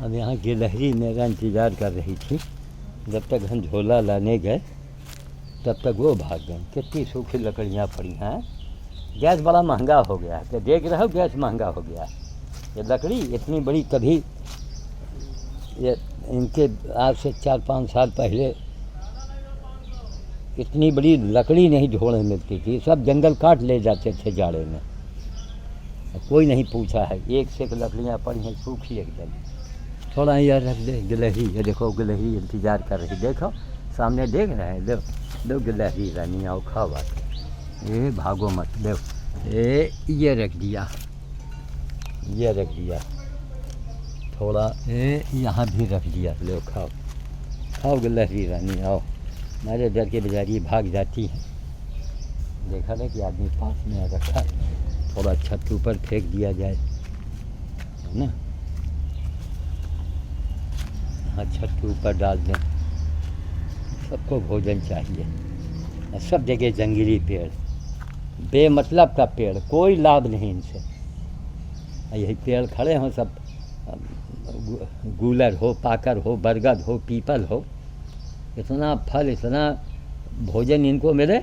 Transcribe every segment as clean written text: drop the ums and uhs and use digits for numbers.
अब यहाँ गिलहरी मेरा इंतज़ार कर रही थी। जब तक हम झोला लाने गए तब तक वो भाग गए। कितनी सूखी लकड़ियाँ पड़ी हैं। गैस बड़ा महंगा हो गया है, तो देख रहे हो गैस महंगा हो गया है। ये लकड़ी इतनी बड़ी कभी ये इनके आज से 4-5 साल पहले इतनी बड़ी लकड़ी नहीं ढोने मिलती थी। सब जंगल काट ले जाते थे जाड़े में। कोई नहीं पूछा है। एक से एक लकड़ियाँ पड़ी हैं सूखी एकदम। थोड़ा यार रख दे। गिलहरी, ये देखो गिलहरी इंतज़ार कर रही। देखो सामने देख रहे हैं। लो गिलहरी रानी आओ खाओ बात। ये भागो मत। लो ये रख दिया, ये रख दिया। थोड़ा यहाँ भी रख दिया। लो खाओ खाओ गिलहरी रानी आओ। मेरे डर के बेचारी भाग जाती है। देखा ना कि आदमी पास में रखा है। थोड़ा छत के ऊपर फेंक दिया जाए, है ना। हाँ, छत के ऊपर डाल दें। सबको भोजन चाहिए। सब जगह जंगली पेड़, बेमतलब का पेड़, कोई लाभ नहीं इनसे। यही पेड़ खड़े हों सब, गूलर हो, पाकर हो, बरगद हो, पीपल हो, इतना फल, इतना भोजन इनको मिले।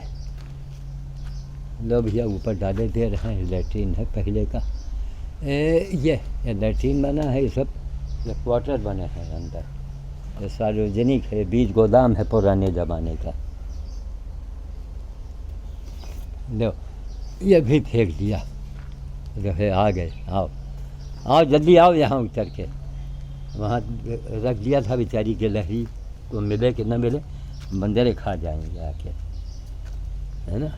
लो भैया ऊपर डाले दे रहे हैं। लैट्रीन है पहले का। ये लैट्रीन बना है। ये सब ये क्वार्टर बने हैं अंदर। ये सार्वजनिक है, बीज गोदाम है पुराने ज़माने का। लो ये भी फेंक दिया। रहे आ गए। आओ आओ जल्दी आओ यहाँ उतर के। वहाँ रख दिया था बेचारी गिलहरी को, मिले कि न मिले बंदर खा जाएंगे आके, है ना।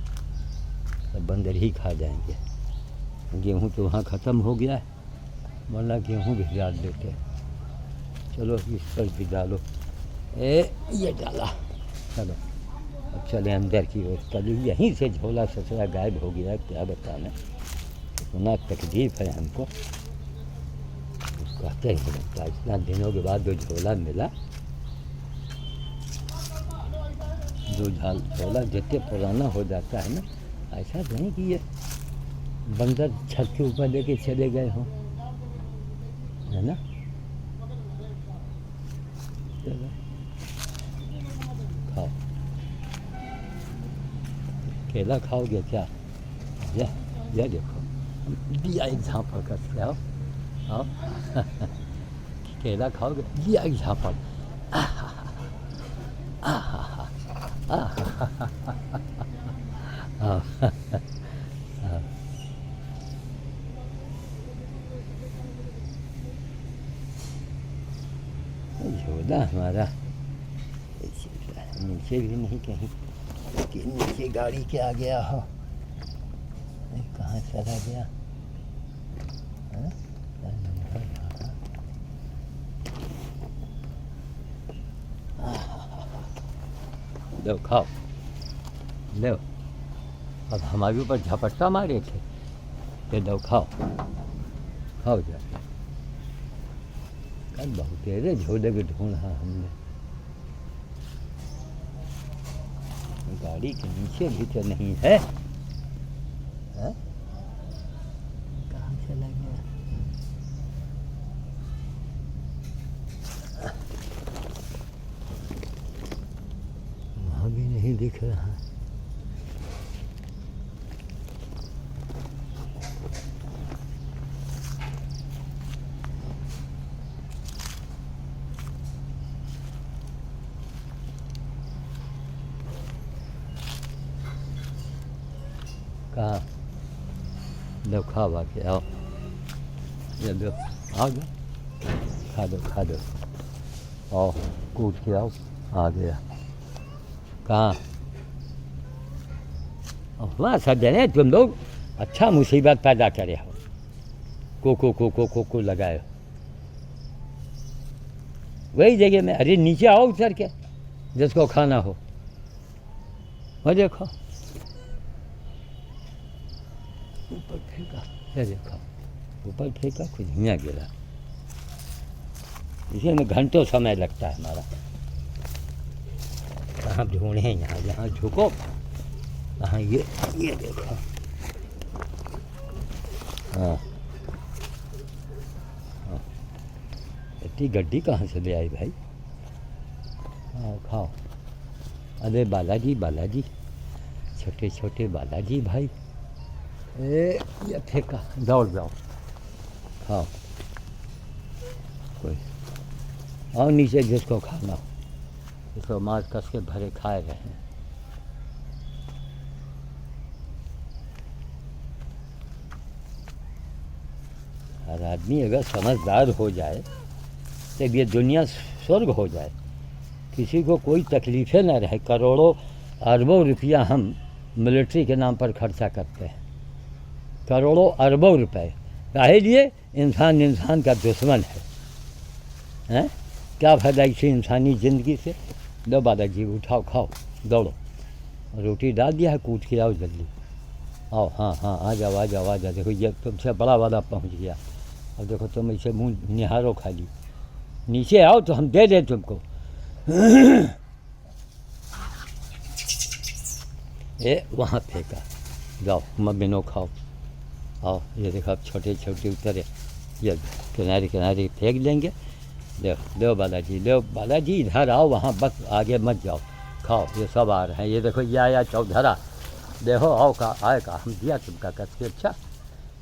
सब बंदर ही खा जाएंगे। गेहूँ तो वहाँ ख़त्म हो गया है, वरना गेहूँ भी डाल देते। चलो इस पर भी डालो। ये डाला। चलो अब चले अंदर की ओर। कल यहीं से झोला ससुरा गायब हो गया। क्या बताना, इतना तकलीफ है हमको। कहते ही लगता, इतना दिनों के बाद जो झोला मिला। जो झोला जितने पुराना हो जाता है ना, ऐसा नहीं कि ये बंदर छत के ऊपर लेके चले गए हों, है ना। चलो खाओ। केला खाओगे क्या? ये देखो दिया एक झाँपड़ करके। आओ आओ केला खाओगे? दिया एक झाँपड़। झोला हमारा नीचे भी नहीं कहीं कि नीचे गाड़ी के आ गया हो। कहाँ चला गया? लो खाओ लो। अब हमारे ऊपर झपट्टा मारे थे। ये लो खाओ खाओ जाके। कल बहुत तेरे झोले के ढूंढा हमने। गाड़ी के नीचे भी तो नहीं है। कहाँ चला गया? वहाँ भी नहीं दिख रहा। कहाँ? लो खाओ आके आओ। ये लो आ गया। खा दो आओ कूद के आओ। आ गया। कहाँ? वाह सज्जने, तुम लोग अच्छा मुसीबत पैदा करे हो। को लगाए हो वही जगह में। अरे नीचे आओ उतर के, जिसको खाना हो। वो देखो ऊपर फेंका। ये देखो ऊपर फेंका, कुछ हिया गिरा। इसी में घंटों समय लगता है हमारा। कहाँ ढूंढे? यहाँ झुको। कहाँ? ये देखो। हाँ इतनी गड्डी कहाँ से ले आई भाई? हाँ खाओ। अरे बालाजी बालाजी, छोटे छोटे बालाजी भाई। ये फेंका, दौड़ जाओ, खाओ। कोई और नीचे जिसको खाना हो, इसको मार कस के भरे खाए रहे। हर आदमी अगर समझदार हो जाए तो ये दुनिया स्वर्ग हो जाए, किसी को कोई तकलीफ़ें न रहे। करोड़ों अरबों रुपया हम मिलिट्री के नाम पर खर्चा करते हैं, करोड़ों अरबों रुपए। काहे लिए? इंसान इंसान का दुश्मन है, हैं? क्या फ़ायदा इसी इंसानी ज़िंदगी से? लो बालाजी उठाओ, खाओ, दौड़ो। रोटी डाल दिया है, कूद के आओ जल्दी, आओ। हाँ हाँ, आ जाओ आ जाओ आ जाओ। देखो ये तुमसे बड़ा वाला पहुंच गया। अब देखो तुम इसे मुंह निहारो खाली। नीचे आओ तो हम दे दें तुमको। ये वहाँ फेंका, जाओ मम्मीनो खाओ। आओ, ये देखो अब छोटे छोटे उतरे, ये किनारे किनारे फेंक देंगे। लो बालाजी, लो बालाजी, इधर आओ, वहाँ बस आगे मत जाओ, खाओ। ये सब आ रहे हैं, ये देखो ये आया चौधरा, देखो आओ का आए का, हम दिया तुमका कस के। अच्छा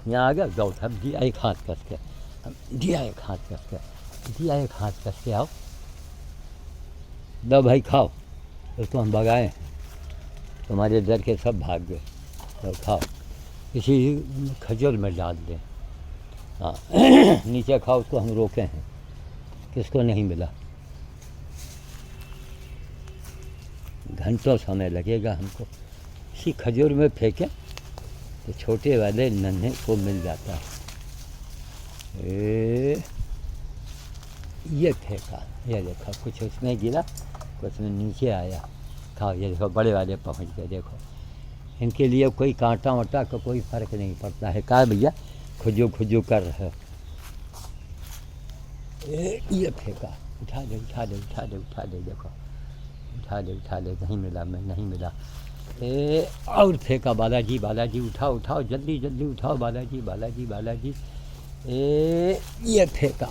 यहाँ आ गया, जाओ हम दिया एक हाथ कस के, दिया एक हाथ कस के, दिया एक हाथ कस के, आओ लो भाई खाओ। उसको हम भगाए हैं, तुम्हारे डर के सब भाग गए। तो खाओ, इसी खजूर में डाल दें। हाँ नीचे खाओ, उसको हम रोके हैं, किसको नहीं मिला। घंटों समय लगेगा हमको। इसी खजूर में फेंकें तो छोटे वाले नन्हे को मिल जाता है। ये फेंका, ये देखो कुछ उसमें गिरा, कुछ में नीचे आया। खाओ, ये देखो बड़े वाले पहुंच गए। देखो इनके लिए कोई कांटा वाटा का कोई फ़र्क नहीं पड़ता है। कहा भैया खुजू खुजू कर रहे हो। ये फेंका, उठा ले उठा ले उठा ले उठा ले, देखो उठा ले, नहीं मिला, मैं नहीं मिला। और फेंका, बालाजी बालाजी उठाओ उठाओ, जल्दी जल्दी उठाओ, बालाजी बालाजी बालाजी। ये फेंका,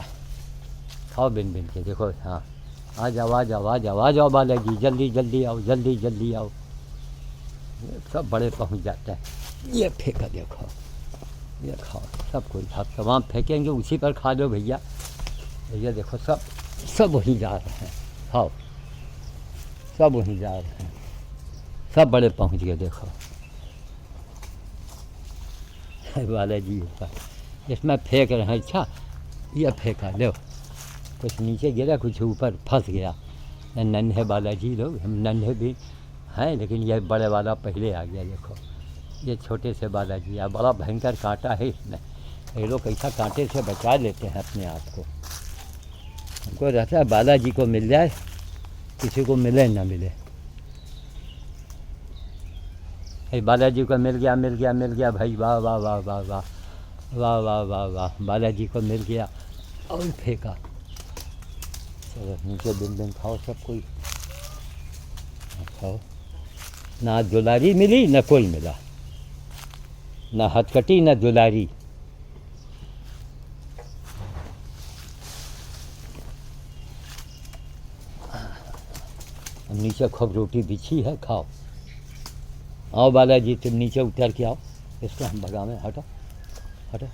खाओ बिन बिन के। देखो हाँ, आ जाओ आ जाओ आ जाओ आ जाओ बालाजी, जल्दी जल्दी आओ, जल्दी जल्दी आओ। सब बड़े पहुंच जाते हैं। ये फेंका, देखो ये खाओ, सब कोई आप तमाम फेंकेंगे उसी पर खा लो भैया। ये देखो सब वहीं जा रहे हैं, खाओ, सब वहीं जा रहे हैं, सब बड़े पहुंच गए। देखो बालाजी ऊपर इसमें फेंक रहे हैं। अच्छा ये फेंका, लो कुछ नीचे गिरा, कुछ ऊपर फंस गया। नन्हे बालाजी लोग, हम नन्हे भी हैं, लेकिन ये बड़े वाला पहले आ गया। देखो ये छोटे से बालाजी, या बड़ा भयंकर कांटा है इसमें। ये लोग ऐसा कांटे से बचा लेते हैं अपने आप को। हमको रहता है बालाजी को मिल जाए, किसी को मिले ना मिले। बालाजी को मिल गया मिल गया मिल गया भाई, वाह वाह वाह वाह वाह वाह वाह वाह वाह, बालाजी को मिल गया। और फेंका, चलो नीचे बिन बिन खाओ सब कोई, खाओ। ना दुलारी मिली ना कोई मिला, ना हथकटी ना दुलारी। नीचे खूब रोटी बिछी है, खाओ। आओ बालाजी तुम नीचे उतर के आओ, इसको हम भगावें। हटो हटो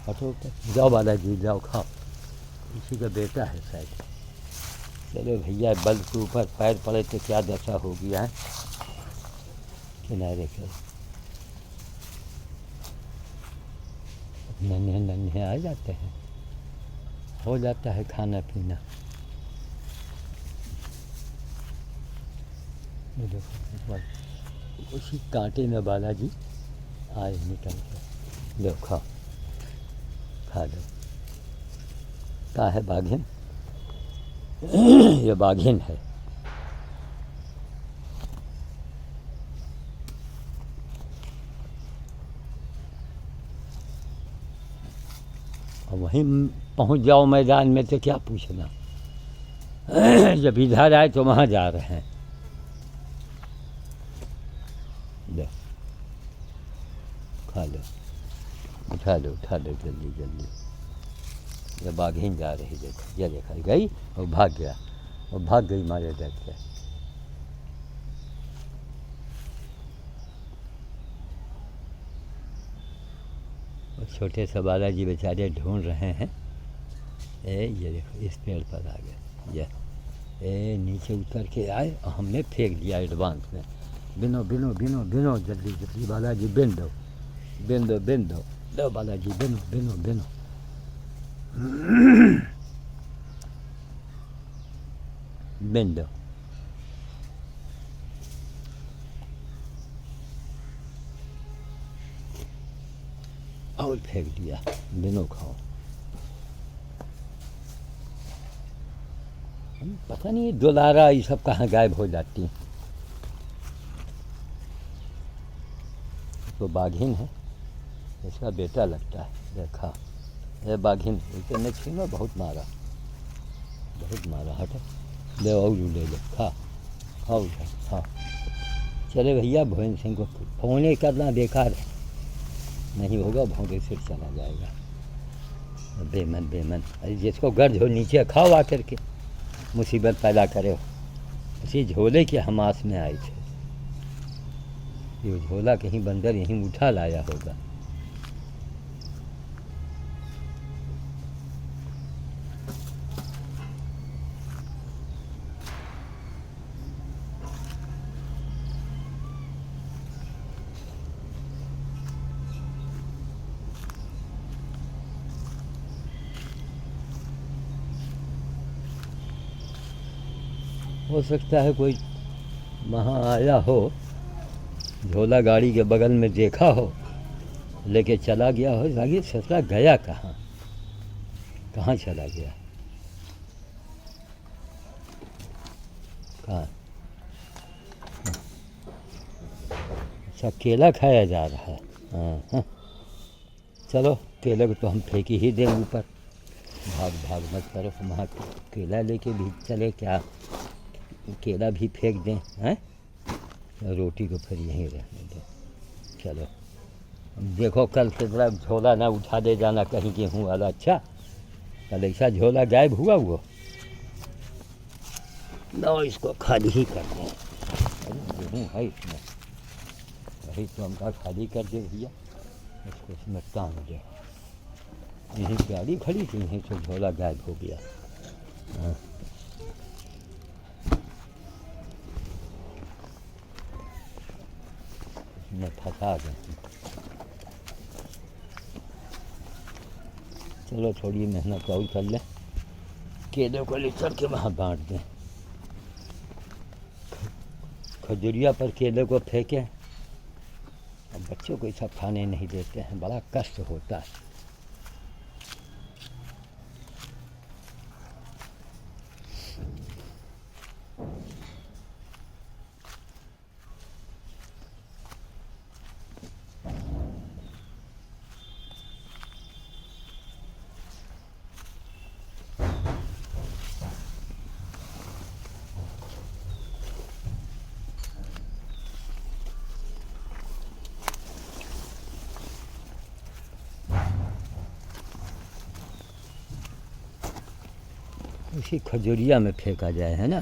हटो, जाओ बालाजी जाओ, खाओ। इसी का बेटा है शायद। चलो भैया, बल के ऊपर पैर पड़े तो क्या दशा होगी है। किनारे के नन्हे नन्हे आ जाते हैं, हो जाता है खाना पीना। देखो उसी कांटे में बालाजी आए निकल के। लो खाओ, खा लो। क्या है बाघिन? ये बाघिन है। और वहीं पहुंच जाओ मैदान में तो क्या पूछना। जब इधर आए तो वहाँ जा रहे हैं। लो खा लो, उठा लो जल्दी जल्दी। ये बाघिन जा रही, देखो ये देखा गई और भाग गया, और भाग गई मारे डर से। और छोटे से बालाजी बेचारे ढूंढ रहे हैं। ये देखो इस पेड़ पर आ गए, ये नीचे उतर के आए और हमने फेंक दिया एडवांस में। बिनो बिनो बिनो बिनो, जल्दी जल्दी बालाजी बिन दो, बिन दो, बिन दो, लो बालाजी बिनो बिनो बिनो। बिन दो। और फेंक दिया, बिनो खाओ। पता नहीं दुलारा ये सब कहाँ गायब हो जाती हैं। तो बाघिन है, इसका बेटा लगता है, देखा ये बाघिन। इसे न छीनो, बहुत मारा, बहुत मारा। हटो, ले और ले लो, खा खाओ खा। चले भैया, भोजन सिंह को फोने करना बेकार है, नहीं होगा, भौंके सिर चला जाएगा। बेमन बेमन, अरे जिसको गर्ज हो नीचे खाओ आकर के, मुसीबत पैदा करे हो। उसी झोले के हमास में आए थे, ये झोला कहीं बंदर यहीं उठा लाया होगा। हो सकता है कोई वहाँ आया हो, झोला गाड़ी के बगल में देखा हो, लेके चला गया हो। आगे ससुरा गया कहाँ, कहाँ चला गया, कहाँ? अच्छा, केला खाया जा रहा है। हाँ हाँ, चलो केले को तो हम फेंक ही दें ऊपर। भाग भाग मत करो, वहाँ केला लेके भी चले क्या, केला भी फेंक दें हैं? रोटी को फिर यहीं रहने दो। चलो देखो, कल से जरा झोला ना उठा दे जाना कहीं गेहूँ वाला। अच्छा, कल ऐसा झोला गायब हुआ वो, लो इसको खाली ही कर दें। अरे गेहूँ है इसमें, वही तो हम कहा खाली कर दे भैया, इसको इसमें टांग दे। यहीं गाड़ी खड़ी थी, यहीं से झोला गायब हो गया। हाँ, इसमें फंसा दें। चलो थोड़ी मेहनत और कर लें, केलों को ले चल के वहाँ बांट दें। खजुरिया पर केले को फेंकें, अब बच्चों को ये सब खाने नहीं देते हैं, बड़ा कष्ट होता है। उसी खजुरिया में फेंका जाए, है ना,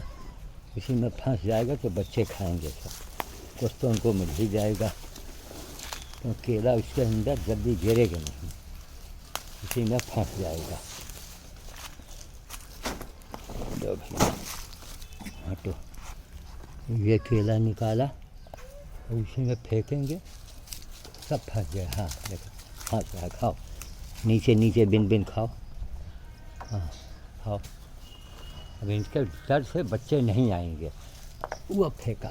उसी में फंस जाएगा तो बच्चे खाएंगे सब, कुछ तो उनको मिल ही जाएगा। तो केला उसके अंदर जल्दी गिरेगा नहीं, उसी में फंस जाएगा। लो भैया, हटो, ये केला निकाला और उसी में फेंकेंगे, सब फंस गए। हाँ देखो, हाँ खाओ, नीचे नीचे बिन बिन खाओ। हाँ खाओ, अब इनके डर से बच्चे नहीं आएंगे। वो फेंका,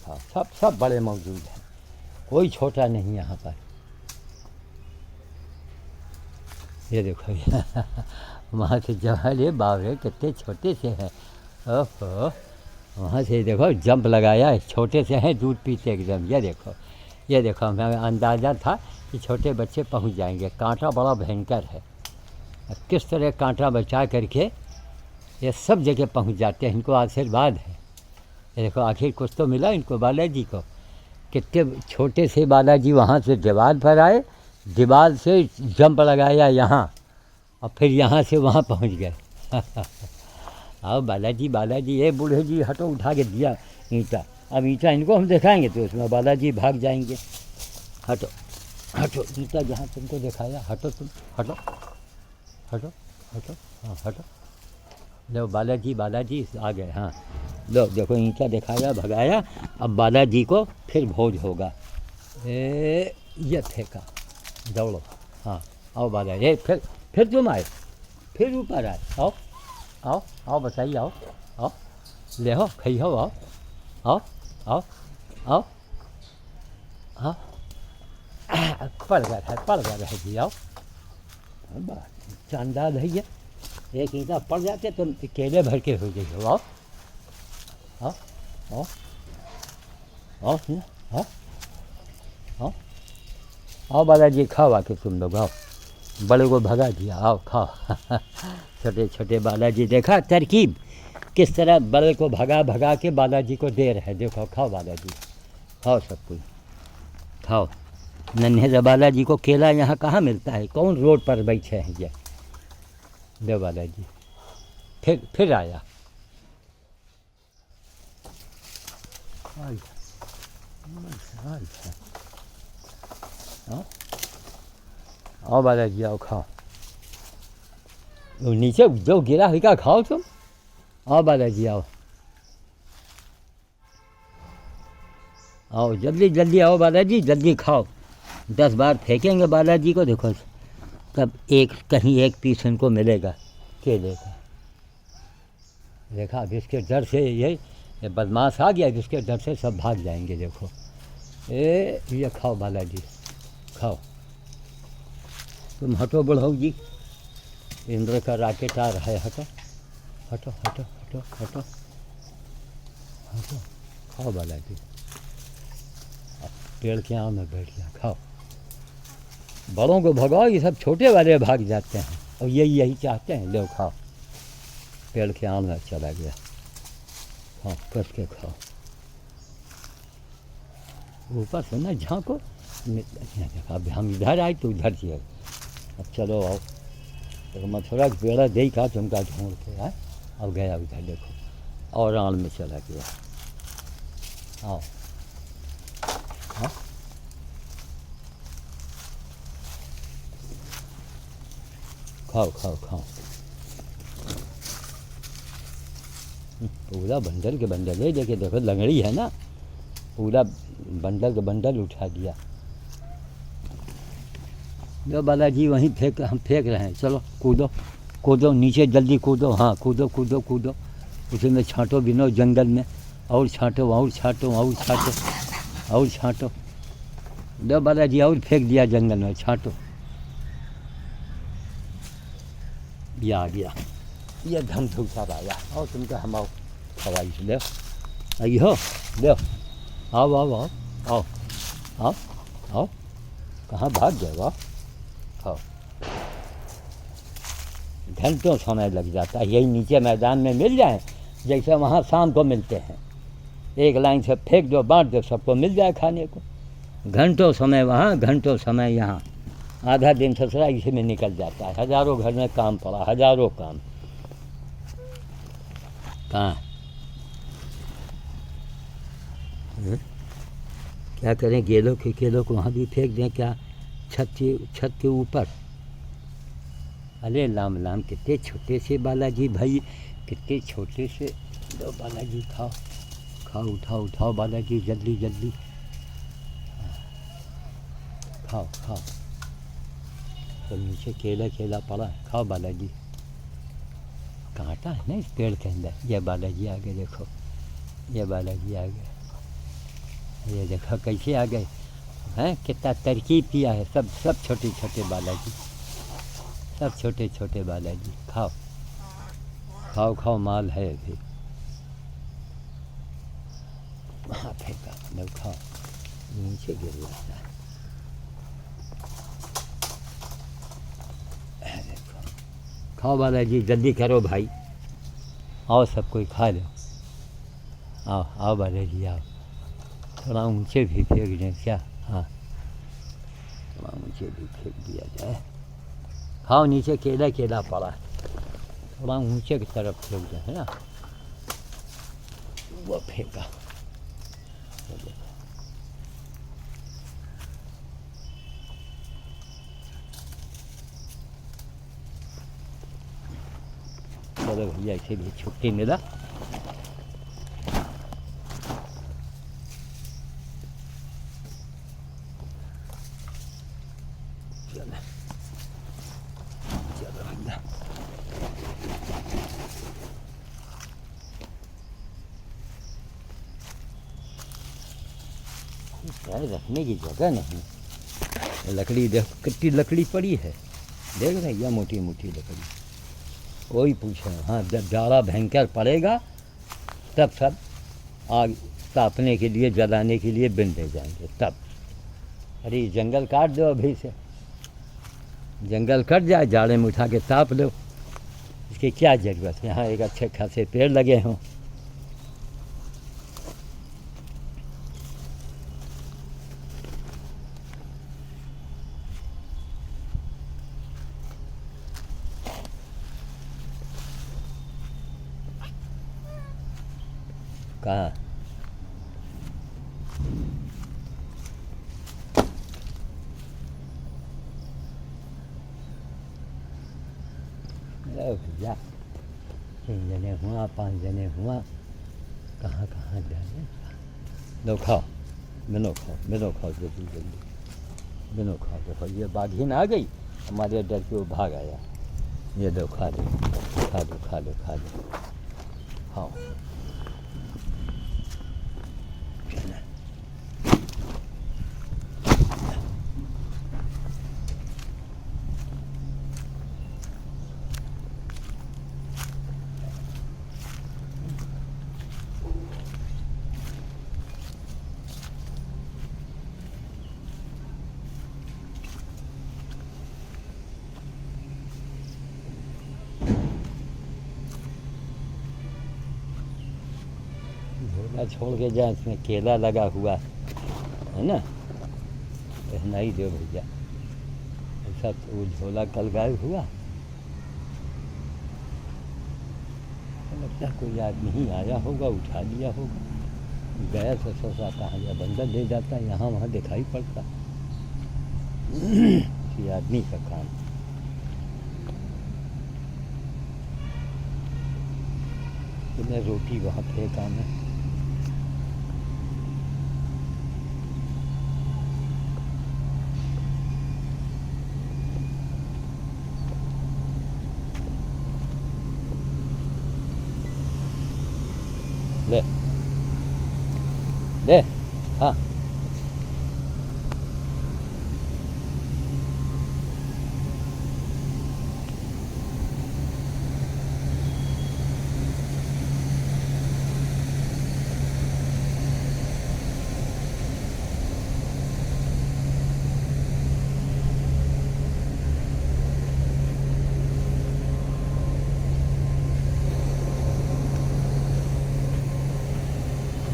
हाँ सब सब बड़े मौजूद हैं, कोई छोटा नहीं यहाँ पर। ये देखो वहाँ से जहाँ ये बावरे कितने छोटे से हैं। ओहो, वहाँ से देखो जंप लगाया, छोटे से हैं, दूध पीते एकदम। ये देखो हमें अंदाज़ा था कि छोटे बच्चे पहुँच जाएंगे। कांटा बड़ा भयंकर है, किस तरह कांटा बचा करके ये सब जगह पहुंच जाते हैं। इनको आशीर्वाद है। ये देखो आखिर कुछ तो मिला इनको, बालाजी को। कितने छोटे से बालाजी वहाँ से दीवार पर आए, दीवार से जंप लगाया यहाँ और फिर यहाँ से वहाँ पहुँच गए। आओ बालाजी बालाजी, ये बूढ़े जी हटो, उठा के दिया ईंटा। अब ईंटा इनको हम दिखाएंगे तो उसमें बालाजी भाग जाएंगे। हटो हटो, ईंटा जहाँ तुमको दिखाया, हटो तुम, हटो हटो हटो, हाँ हटो। लो बालाजी बालाजी आ गए। हाँ लो देखो, ईंटा दिखाया, भगाया। अब बालाजी को फिर भोज होगा। ये फेंका, दौड़ो। हाँ आओ बालाजी, ये फिर तुम आए, फिर ऊपर आए। आओ आओ आओ, बताइए, आओ आओ, ले हो खई हो, आओ आओ आओ आओ आओ। पड़ गया है जी, आओ। शानदार है ये, एक ईंटा पड़ जाते तो केले भर के हो जाइए। आओ आओ आओ आओ आओ आओ आओ बालाजी, खाओ आके तुम लोग, आओ। बड़े को भगा दिया, आओ खाओ। छोटे छोटे बालाजी, देखा तरकीब किस तरह बड़े को भगा भगा के बालाजी को दे रहे। देखो खाओ बालाजी, खाओ सब कुछ खाओ। नन्हे से बालाजी को केला यहाँ कहाँ मिलता है, कौन रोड पर बैठे हैं ये। दे बालाजी, फिर आया। आओ बालाजी, आओ खाओ। नीचे जो गिरा हुआ खाओ तुम। आओ बालाजी, आओ आओ, जल्दी जल्दी आओ बालाजी, जल्दी खाओ। 10 बार फेंकेंगे बालाजी को, देखो तब कहीं एक पीस इनको मिलेगा केले का। देखा, अब इसके डर से ये बदमाश आ गया, इसके डर से सब भाग जाएंगे। देखो ये खाओ बालाजी, खाओ। तुम हटो बुढ़ऊ जी, इंद्र का राकेट आ रहा है। हटो हटो हटो हटो हटो हटो, खाओ बालाजी। पेड़ के आम में बैठ गया, खाओ। बड़ों को भगाओ, ये सब छोटे वाले भाग जाते हैं और यही चाहते हैं। लो खाओ, पेड़ के आम में चला गया। हाँ कस के खाओ। ऊपर से ना झाँको। अब हम इधर आए तो उधर से। अब चलो आओ, तो मथुरा के पेड़ा दे का तुमका ढूंढ के आए। अब गया उधर, देखो और आम में चला गया। आओ हाँ खाओ खाओ खाओ। पूरा बंडल के बंडल है, देखिए देखो लंगड़ी है ना, पूरा बंडल के बंडल उठा दिया। जो बालाजी वहीं हम फेंक रहे हैं। चलो कूदो कूदो, नीचे जल्दी कूदो। हाँ कूदो कूदो कूदो, उसी में छांटो बिनो जंगल में, और छांटो और छांटो और छांटो और छांटो। दो बालाजी और फेंक दिया जंगल में, छांटो। ये आ गया, ये धम धूसा आया। और तुमका हम आओ खवाई से ले आई हो, ले आओ आओ आओ आओ आओ आओ। कहाँ भाग गए वाह। खाओ। घंटों समय लग जाता है, यही नीचे मैदान में मिल जाए जैसे वहाँ शाम को मिलते हैं। एक लाइन से फेंक दो, बांट दो, सबको मिल जाए खाने को। घंटों समय वहाँ, घंटों समय यहाँ। आधा दिन ससुरा इसी में निकल जाता है। हजारों घर में काम पड़ा, हजारों काम। कहाँ क्या करें, केलों को वहाँ भी फेंक दें क्या, छत के ऊपर। अरे लाम लाम, कितने छोटे से बालाजी भाई, कितने छोटे से। दो बालाजी खाओ खाओ, उठाओ उठाओ बालाजी, जल्दी जल्दी खाओ खाओ। तो नीचे केला पड़ा है, खाओ बालाजी। कांटा है ना इस पेड़ के अंदर। ये बालाजी आ गए, देखो ये बालाजी आ गए। ये देखो कैसे आ गए हैं, कितना तरकीब किया है। सब छोटे छोटे बालाजी, सब छोटे छोटे बालाजी। खाओ खाओ खाओ, माल है अभी। वहाँ फेंका, लो खाओ, नीचे गिर जाता है। देखो खाओ बालाजी, जल्दी करो भाई, आओ सब कोई खा लो। आओ आओ बालाजी आओ, थोड़ा ऊंचे भी फेंक दें क्या। हाँ थोड़ा नीचे भी फेंक दिया जाए। खाओ, नीचे केला केला पड़ा है, थोड़ा ऊंचे की तरफ फेंक दे, है ना। वो फेंका, चलो भैया इसे भी छुट्टी मिला। चलो चलो भैया, पैर रखने की जगह नहीं। लकड़ी देखो कितनी लकड़ी पड़ी है, देख भैया, मोटी मोटी लकड़ी। वही पूछो, हाँ जब जाड़ा भयंकर पड़ेगा तब सब आग तापने के लिए, जलाने के लिए बिन ले जाएंगे तब। अरे जंगल काट दो अभी से, जंगल कट जाए, जाड़े में उठा के ताप लो, इसकी क्या ज़रूरत है। यहाँ एक अच्छे खासे पेड़ लगे हों। कहाँ भैया, 3 जने हुआ, 5 जने हुआ, कहाँ कहाँ जाए। लो खाओ, बिनो खाओ, बिनो खाओ, जल्दी जल्दी बिनो खाओ। देखो ये बाघिन आ गई, हमारे डर के वो भाग आया। ये दो खा लो, खा लो, खा लो, खा लो, खाओ। झोला छोड़ के जाए, इसमें केला लगा हुआ है ना, रहना ही दो भैया। ऐसा तो वो झोला कल गायब हुआ, लगता है कोई आदमी ही आया होगा, उठा लिया होगा। गया तो सोचा कहाँ या बंदर ले जाता, यहाँ वहाँ दिखाई पड़ता। किसी आदमी का काम। तो मैं रोटी वहाँ फेंका मैं। ले ले, हाँ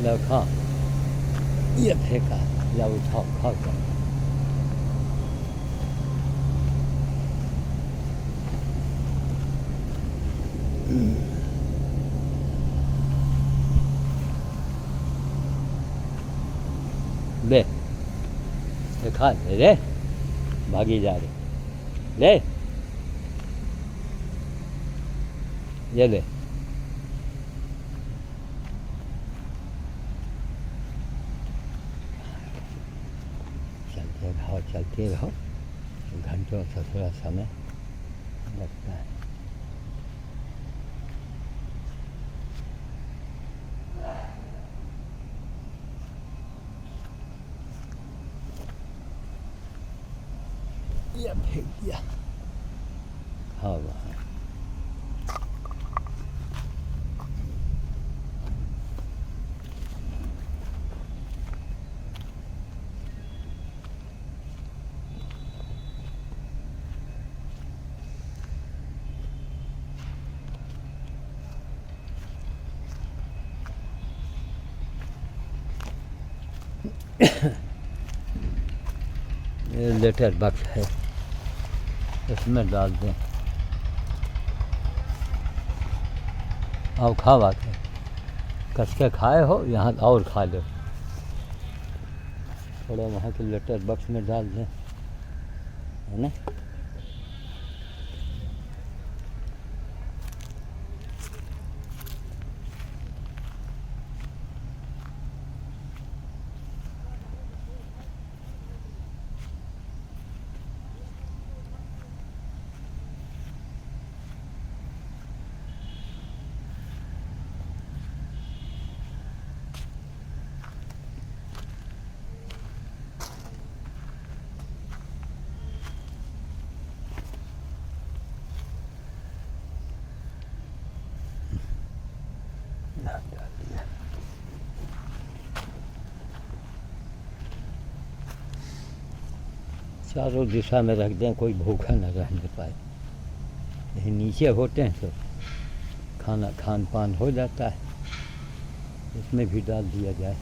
लो खा, ये फेंका, या उठाओ, खाओ जाओ। ले ये खा ले, भागी जा रहे, ले ये ले। चलते रहो, घंटों से थोड़ा समय लगता है। ये फेंक दिया, खाओ वहाँ। ये लेटर बॉक्स है, इसमें डाल दें। आओ खाओ आके, कस के खाए हो यहाँ और खा लो। थोड़ा वहाँ के लेटर बॉक्स में डाल दें, है ना। चारों दिशा में रख दें, कोई भूखा न रहने पाए। यही नीचे होते हैं तो खान पान हो जाता है, इसमें भी डाल दिया जाए।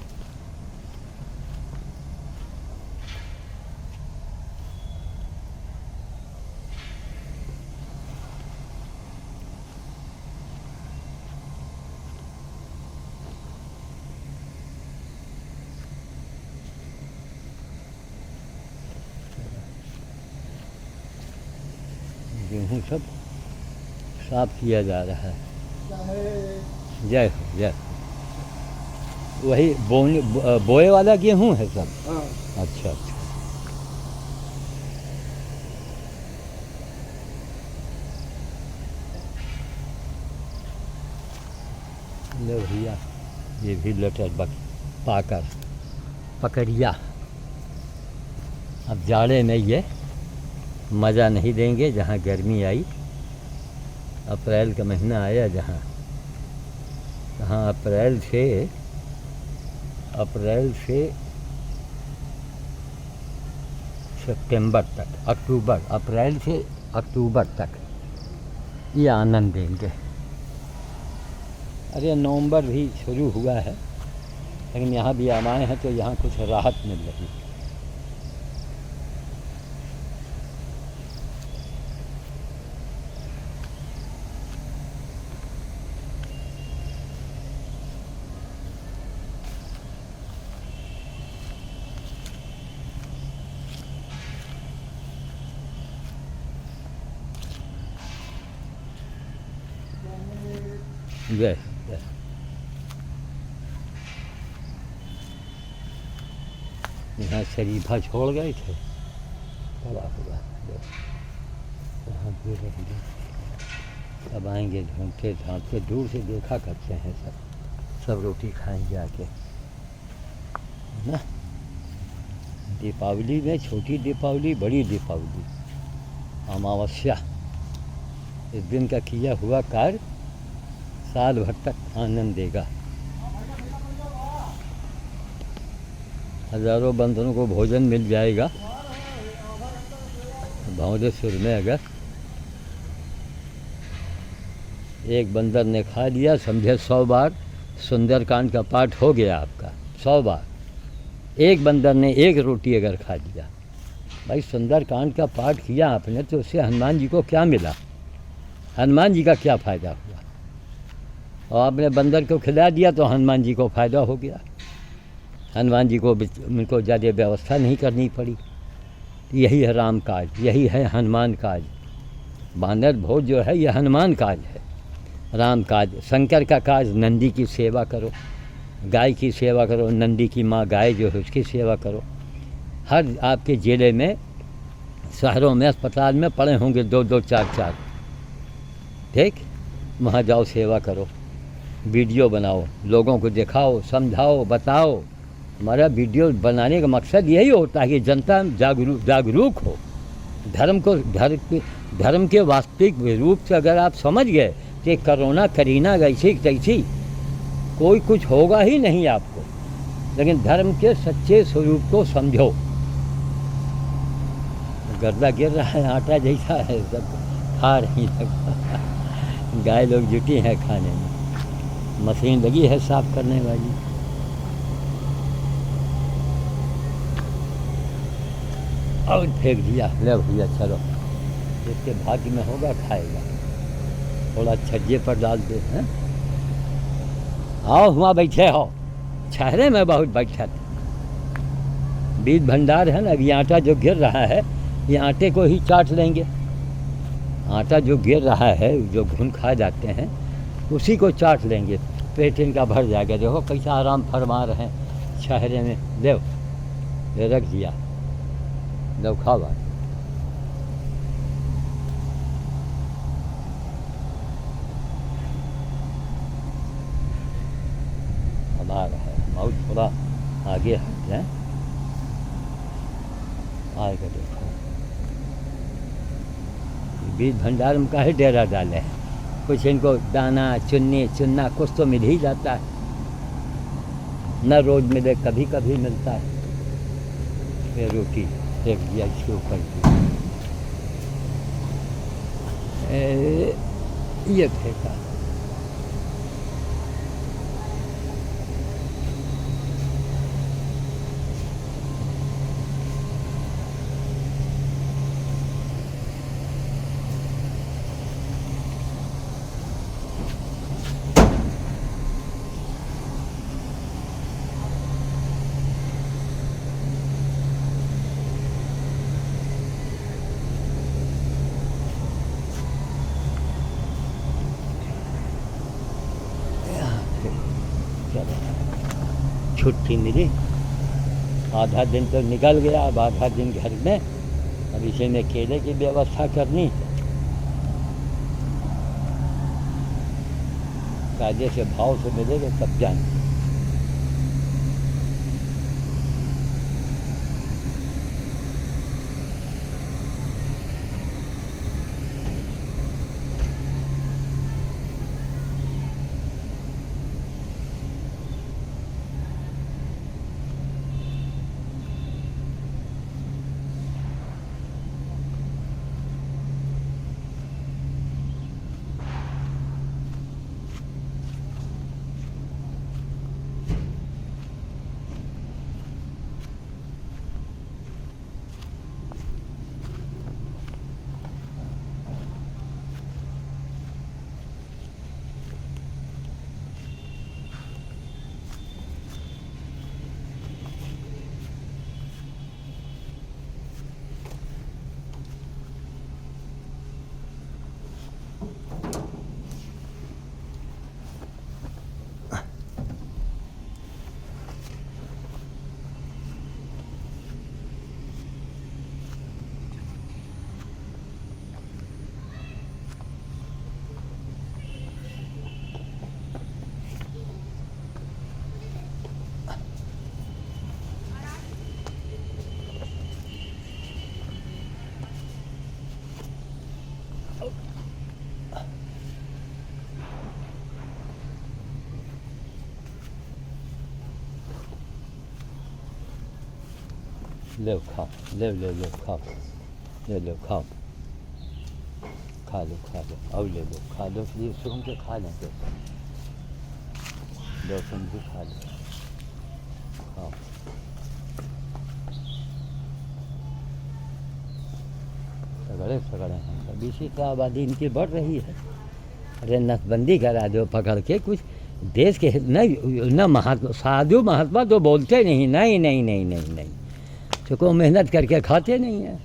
गेहूँ सब साफ किया जा रहा है। जय हो जय हो। वही बोए वाला गेहूँ है सब। अच्छा अच्छा। लो भैया, ये भी लेटर पाकर पकड़िया। अब जाड़े में ये मज़ा नहीं देंगे जहाँ गर्मी आई। अप्रैल का महीना आया जहाँ अप्रैल से सितंबर तक, अप्रैल से अक्टूबर तक ये आनंद देंगे। अरे नवंबर भी शुरू हुआ है, लेकिन यहाँ भी आए हैं तो यहाँ कुछ राहत मिल रही है। जय जय। यहाँ शरीफा छोड़ गए थे, तब हुआ वहाँ भी रख दे। अब आएंगे ढूंढते झाँकते, दूर से देखा करते हैं सब रोटी खाएंगे आके, है ना। दीपावली में छोटी दीपावली, बड़ी दीपावली, अमावस्या, इस दिन का किया हुआ कार्य साल भर तक आनंद देगा। हजारों बंदरों को भोजन मिल जाएगा। भौदेश्वर में अगर एक बंदर ने खा लिया, समझे 100 बार सुंदरकांड का पाठ हो गया आपका। 100 बार एक बंदर ने एक रोटी अगर खा लिया, भाई सुंदरकांड का पाठ किया आपने तो उससे हनुमान जी को क्या मिला, हनुमान जी का क्या फ़ायदा हुआ। और आपने बंदर को खिला दिया तो हनुमान जी को फ़ायदा हो गया। हनुमान जी को उनको ज़्यादा व्यवस्था नहीं करनी पड़ी। यही है राम काज, यही है हनुमान काज। बानर भोज जो है ये हनुमान काज है। राम काज, शंकर का काज नंदी की सेवा करो, गाय की सेवा करो, नंदी की माँ गाय जो है उसकी सेवा करो। हर आपके ज़िले में, शहरों में, अस्पताल में पड़े होंगे 2-2, 4-4, ठीक, वहाँ जाओ सेवा करो, वीडियो बनाओ, लोगों को दिखाओ, समझाओ, बताओ। हमारा वीडियो बनाने का मकसद यही होता है कि जनता जागरूक हो। धर्म के वास्तविक रूप से अगर आप समझ गए कि कोरोना करीना ऐसी तैसी कोई कुछ होगा ही नहीं आपको, लेकिन धर्म के सच्चे स्वरूप को समझो। गर्दा गिर रहा है, आटा जैसा है, सब खा रही है। गाय लोग जुटी हैं खाने में, मशीन लगी है साफ करने वाली। और फेंक दिया। ले भैया चलो, जिसके भाग्य में होगा खाएगा। थोड़ा छज्जे पर डाल दे हैं। आओ वहाँ बैठे हो, चेहरे में बहुत बैठा। बीज भंडार है ना, अभी आटा जो गिर रहा है ये आटे को ही चाट लेंगे। आटा जो गिर रहा है, जो घुन खा जाते हैं, उसी को चाट लेंगे, पेट इनका भर जाएगा। देखो कैसा आराम फरमा रहे हैं चेहरे में। देव ये रख दिया, लो खावा। हमारा है बहुत थोड़ा आगे हट जाए, आएगा। देखो बीज भंडार में काहे डेरा डाले हैं, कुछ इनको दाना चुन्नी चुनना कुछ तो मिल ही जाता है। न रोज मिले, कभी कभी मिलता है। ये रोटी फेंक दिया इसके ऊपर ये फेंका। छुट्टी मिली, आधा दिन तो निकल गया, अब आधा दिन घर में। अब इसी में केले की व्यवस्था करनी, कायदे से भाव से मिलेगा तब जाने। ले खाओ, ले ले लो खाओ, ले लो खाओ, खा लो खा लो, और ले लो खा लो, ये सुन के खा लें तो दो भी खा लो, खाओ। सगड़े सगड़े हैं, अभी इसी तरह आबादी इनकी बढ़ रही है। अरे नसबंदी करा दो पकड़ के, कुछ देश के न महात्मा, साधु महात्मा तो बोलते नहीं, नहीं नहीं नहीं नहीं नहीं, तो को मेहनत करके खाते नहीं हैं।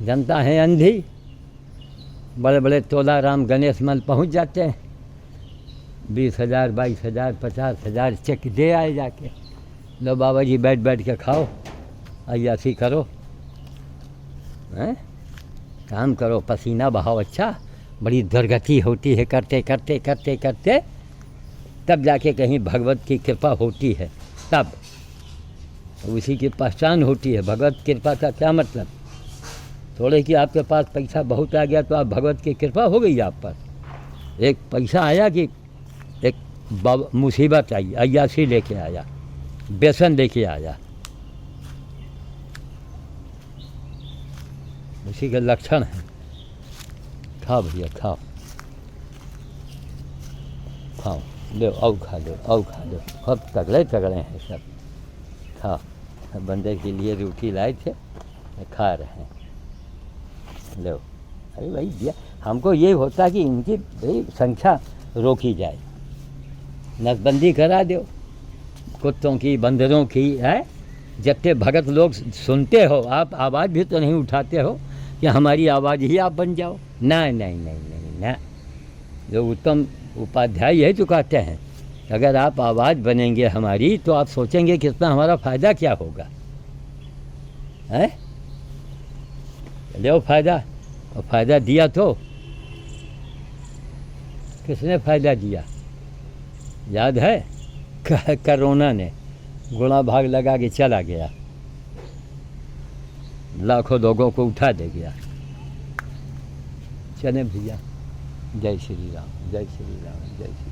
जनता है अंधी, बड़े बड़े तोला राम गणेश मल पहुंच जाते हैं, 20,000 22,000 50,000 चेक दे आए जाके। लो बाबा जी बैठ बैठ के खाओ, अय्यासी करो, हैं काम करो, पसीना बहाओ। अच्छा बड़ी दुर्गति होती है करते करते करते करते, तब जाके कहीं भगवत की कृपा होती है, तब उसी की पहचान होती है। भगवत कृपा का क्या मतलब? थोड़े कि आपके पास पैसा बहुत आ गया तो आप भगवत की कृपा हो गई आप पर। एक पैसा आया कि एक मुसीबत आई, अय्यासी लेके आया, व्यसन लेके आया, उसी के लक्षण है। खाओ भैया खाओ, खाओ लो, और खा लो, और खा लो, सब तगड़े तगड़े हैं सब। खाओ, बंदे के लिए रोटी लाए थे, खा रहे हैं। लो, अरे भाई दिया हमको ये होता कि इनकी भाई संख्या रोकी जाए, नसबंदी करा दो कुत्तों की, बंदरों की, है। जितने भगत लोग सुनते हो, आप आवाज़ भी तो नहीं उठाते हो कि हमारी आवाज़ ही आप बन जाओ। नहीं नहीं नहीं नहीं ना, जो उत्तम उपाध्याय यही तो कहते हैं, अगर आप आवाज़ बनेंगे हमारी तो आप सोचेंगे कि इसमें हमारा फ़ायदा क्या होगा, है। लो फ़ायदा, और फ़ायदा दिया तो किसने फ़ायदा दिया, याद है? कोरोना ने गुणा भाग लगा के चला गया, लाखों लोगों को उठा दे गया। चले भैया, जय श्री राम, जय श्री राम, जय श्री राम।